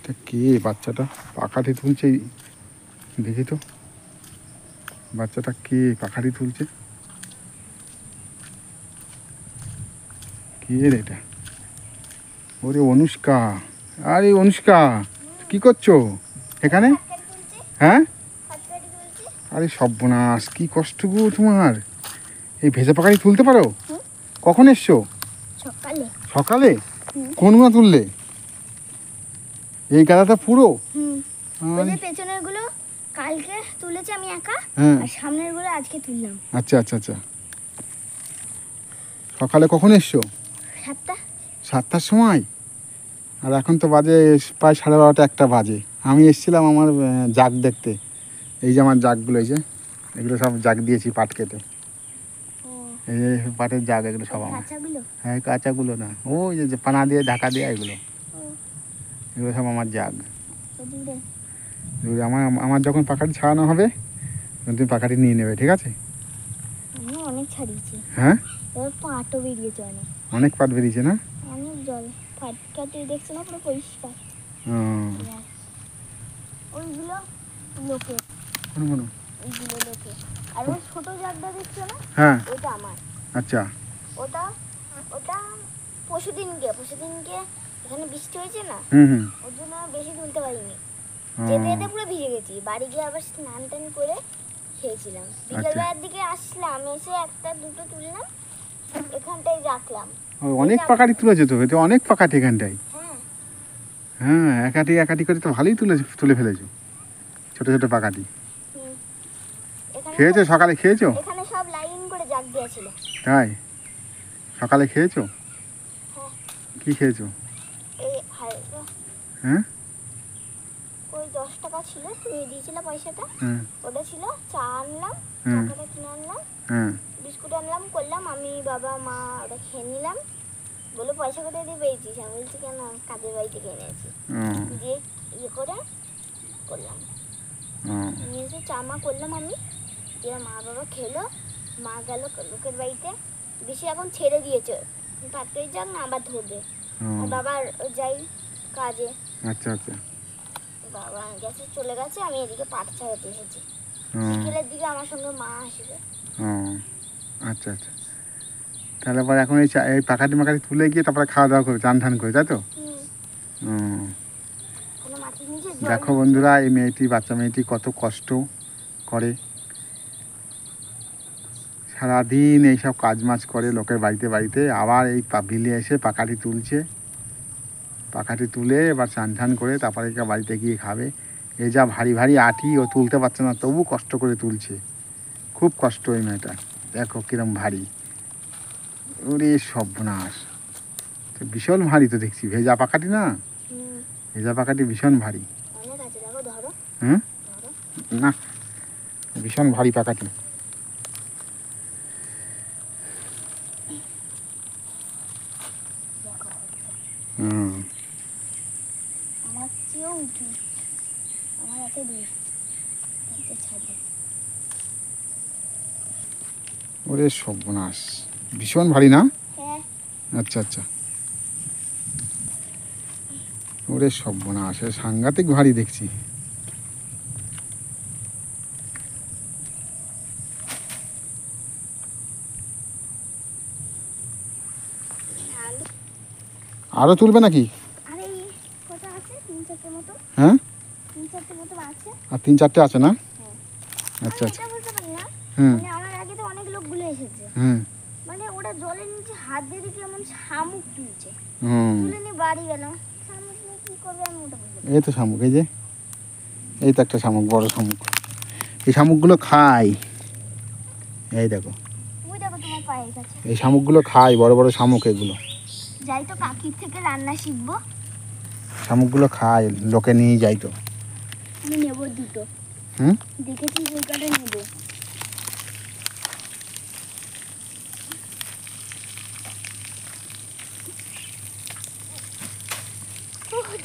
এটা কে বাচ্চাটা পাখাটি তুলছে? দেখি তো বাচ্চাটা কে পাখাটি তুলছে? কে রে এটা? ওরে অনুষ্কা, আরে অনুষ্কা কি করছো এখানে? হ্যাঁ, আরে সর্বনাশ, কি কষ্ট গো তোমার। এই ভেজা পাখাটি তুলতে পারো? কখন এসছো? সকালে। সকালে? কোন গুলো তুললে? এই গাদাটা পুরো? পেছনের গুলো কালকে তুলেছি আমি একা, হ্যাঁ, আর সামনের গুলো আজকে তুললাম। আচ্ছা আচ্ছা আচ্ছা। সকালে কখন এসছো? 7টা। 7টার সময়? আর এখন তো বাজে প্রায় 12:30 একটা বাজে। আমি এসেছিলাম আমার জাগ দেখতে। এই যে আমার জাগগুলো, এই যে এগুলো সব জাগ দিয়েছি পাট কেটে। এই যে পাটের জাগ, এগুলো সব আমার। হ্যাঁ, কাঁচাগুলো না, ওই যে পানা দিয়ে ঢাকা দিয়ে এগুলো, এগুলো সব আমার জাগ। আমার আমার যখন পাখাটি ছাড়ানো হবে তখন তুমি পাখাটি নিয়ে নেবে, ঠিক আছে? আমি অনেক ছাড়িয়েছি। হ্যাঁ, পাটও বেরিয়েছে অনেক। অনেক পাট বেরিয়েছে না? অনেক জল পাট কাটি দেখছো না, পুরো পরিষ্কার। ওইগুলো লোকে, কোন ওইগুলো লোকে। আর ওই ছোট জাগটা দেখছো না? হ্যাঁ, ওটা আমার। আচ্ছা। ওটা ওটা পরশুদিনকে এখানে বৃষ্টি হয়েছে না, ওর জন্য বেশি তুলতে পারিনি। যেতে যেতে পুরো ভিজে গেছি। বাড়ি গিয়ে আবার স্নান টান করে খেয়েছিলাম। বিকেলবেলার দিকে আসলাম, এসে একটা দুটো তুললাম, এখানটায় রাখলাম। অনেক পাখাটি তুলেছে তো, এটা অনেক পাখাটি এখানটায়। হ্যাঁ হ্যাঁ, একাটি একাটি করে তো ভালোই তুলে ফেলেছো ছোট ছোট পাখাটি। খেয়েছো? সকালে খেয়েছো? এখানে সব লাইন করে জাগ দেয়া ছিল। তাই? সকালে খেয়েছো? হ্যাঁ। কি খেয়েছো? এই হ্যাঁ, ওই 10 টাকা ছিল, তুমি দিয়েছিলে পয়সাটা, ওটা ছিল। চা আনলাম, চাটা কিনে আনলাম, বিস্কুট আনলাম, করলাম আমি বাবা মা, ওটা খেয়ে নিলাম। বলে পয়সা কোথায় দিয়ে পেয়েছিস? আমি বলছি কেন, কাজের বাড়িতে কিনে এনেছি। দিয়ে ইয়ে করে করলাম, নিয়ে এসে চা মা করলাম আমি, দিয়ে মা বাবা খেলো। মা গেল লোকের বাড়িতে, বেশি এখন ছেড়ে দিয়েছে, তাড়াতাড়ি যাক না আবার ধরবে। আর বাবার যাই কাজে। আচ্ছা আচ্ছা। বাবা গেছে, চলে গেছে, আমি এদিকে পাট ছাড়াতে এসেছি। বিকেলের দিকে আমার সঙ্গে মা আসবে। আচ্ছা আচ্ছা। তাহলে আবার এখন এই পাখাটি মাখাটি তুলে গিয়ে তারপরে খাওয়া দাওয়া করবে, চান ঠান করে, তাই তো? দেখো বন্ধুরা, এই মেয়েটি, বাচ্চা মেয়েটি কত কষ্ট করে, সারাদিন এইসব কাজ মাজ করে লোকের বাড়িতে বাড়িতে, আবার এই বিলে এসে পাখাটি তুলছে। পাখাটি তুলে এবার চান ঠান করে তারপরে বাড়িতে গিয়ে খাবে। এ যা ভারী ভারী আটি, ও তুলতে পারছে না, তবু কষ্ট করে তুলছে। খুব কষ্ট এই মেয়েটা, দেখো কিরম ভারী। ওরে সর্বনাশ, ভীষণ ভারী তো দেখছি। ভেজা পাখাটি না, ভেজা পাখাটি ভীষণ ভারী। না, ভীষণ ভারী পাখাটি। ওরে সর্বনাশ, ভীষণ ভারী না? আচ্ছা আচ্ছা। ওরে সর্বনাশ, সাংঘাতিক ভারী দেখছি। আরো তুলবে নাকি? হ্যাঁ, আর 3-4টে আছে না? আচ্ছা আচ্ছা। মানে ওরা জলের নিচে হাত দিয়ে কেমন শামুক তুলছে, তুলে নিয়ে বাড়ি গেলাম। শামুক নিয়ে কি করবে আমি ওটা বুঝতে পারি। এই তো শামুক, এই যে এই তো একটা শামুক, বড় শামুক। এই শামুকগুলো খায়, এই দেখো, ওই দেখো তোমার পায়ের কাছে। এই শামুকগুলো খায়, বড় বড় শামুক এগুলো। যাই তো কাকির থেকে রান্না শিখবো। শামুকগুলো খায়, লোকে নিয়ে যাই তো। আমি নেব দুটো। দেখেছি ওই কাটা নেব।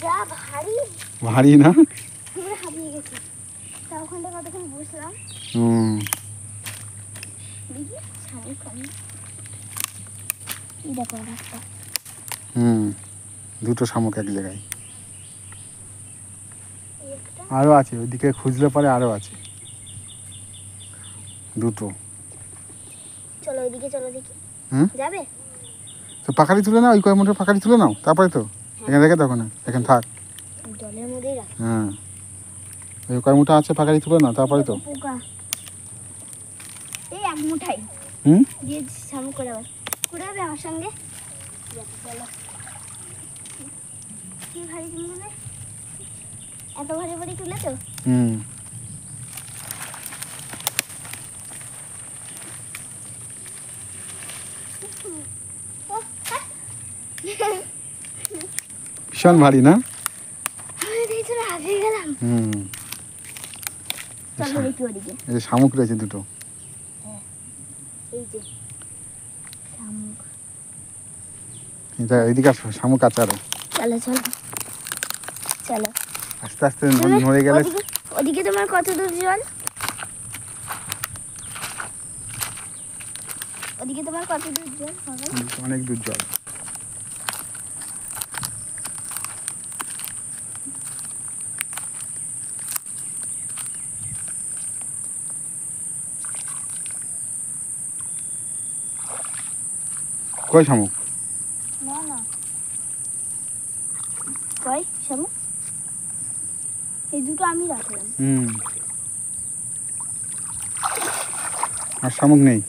যা ভারী, ভারী না? আমরা হাঁপিয়ে গেছি। তা ওখানটা কতক্ষণ বসলাম। দেখি শামুক আমি দেখো একটা। দুটো শামুক এক জায়গায়। আরও আছে, ওইদিকে খুঁজলে পরে আরও আছে দুটো। চলো ওইদিকে, চলো দেখি। হুম, যাবে? তো পাখাড়ি তুলে নাও, ওই কয় মুঠো পাখাড়ি তুলে নাও, তারপরে তো এখানে রেখে দেখো না, এখানে থাক। জলের মধ্যেই রাখ। হ্যাঁ, ওই কয় মুঠো আছে পাখাড়ি তুলে নাও, তারপরে তো। পোকা এই এক মুঠাই হুম, দিয়ে শামুক করাবে, করাবে আমার সঙ্গে। চলো। কি ভারী তুলবে? এত ভারী ভারী তুলেছো? হুম, ভীষণ ভারী না? চলো আগে গেলাম। হুম, চলো দেখি ওদিকে। এই যে শামুক রয়েছে দুটো। এই যে শামুক। এটা এইদিকে আসো, শামুক আছে আরো। চলো চলো চলো। আস্তে আস্তে মরে গেলে। ওদিকে তোমার কত দূর জল? ওদিকে তোমার কত দূর জল হবে? অনেক দূর জল। কই শামুক? না না কই শামুক? এই দুটো আমি রাখলাম। হুম, আর শামুক নেই।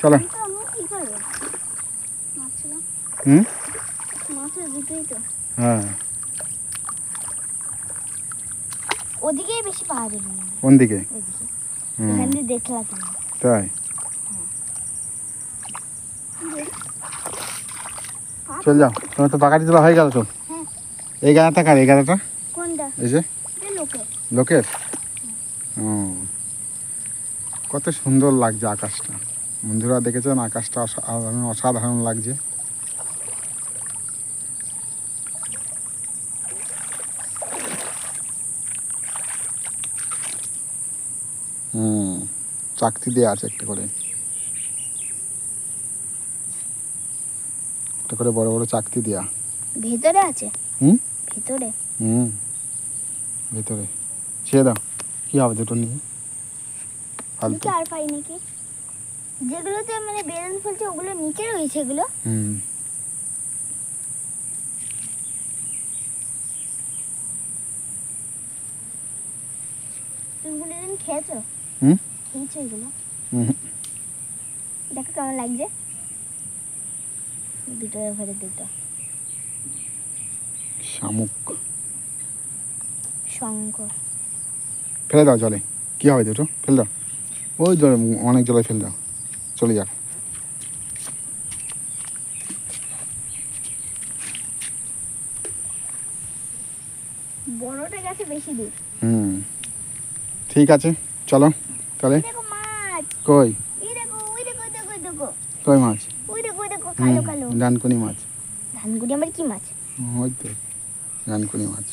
চলো। কিন্তু আমি কি করবো? মাছ ছিল। হুম, মাছের দুটোই তো। হ্যাঁ। ওদিকেই বেশি পাওয়া যাবে না। কোন দিকে? ওইদিকে হুম, এখান দিয়ে দেখলাম তুমি। তাই চল যাও, তোমার তো পাকাটি তোলা হয়ে গেল তো। হ্যাঁ। এই গাঁদাটা কার? এই গাঁদাটা কোনটা? এই যে লোকে। লোকের। ও, কত সুন্দর লাগছে আকাশটা। বন্ধুরা দেখেছেন আকাশটা অসাধারণ অসাধারণ লাগছে। হুম, চাকতি দেওয়া আছে একটা করে, একটা করে বড় বড় চাকতি দেওয়া। ভেতরে আছে? হুম, ভেতরে? হুম, ভেতরে। ছেড়ে দাও, কি হবে দুটো নিয়ে ফালতু। আর পাই নাকি? যেগুলোতে মানে বেলুন ফুলছে ওগুলো নিচে রয়েছে এগুলো। হুম, তুমি কোনোদিন খেয়েছো? হুম, খেয়েছো এগুলো? হুম, দেখো কেমন লাগছে। দুটোর ঘরে দুটো শামুক। শঙ্খ। ফেলে দাও জলে, কি হবে দুটো, ফেলে দাও। ওই জলে, অনেক জলে ফেলে দাও, চলে যাক। বড়টা গেছে বেশি দূর। হুম, ঠিক আছে চলো তাহলে। দেখো মাছ। কই? এই দেখো, ওই দেখো, দেখো দেখো। কই মাছ? ওই দেখো, ওই দেখো, হুম, কালো কালো। ডানকুনি মাছ। ধানগুড়ি আমার কি মাছ? ওই তো ডানকুনি মাছ।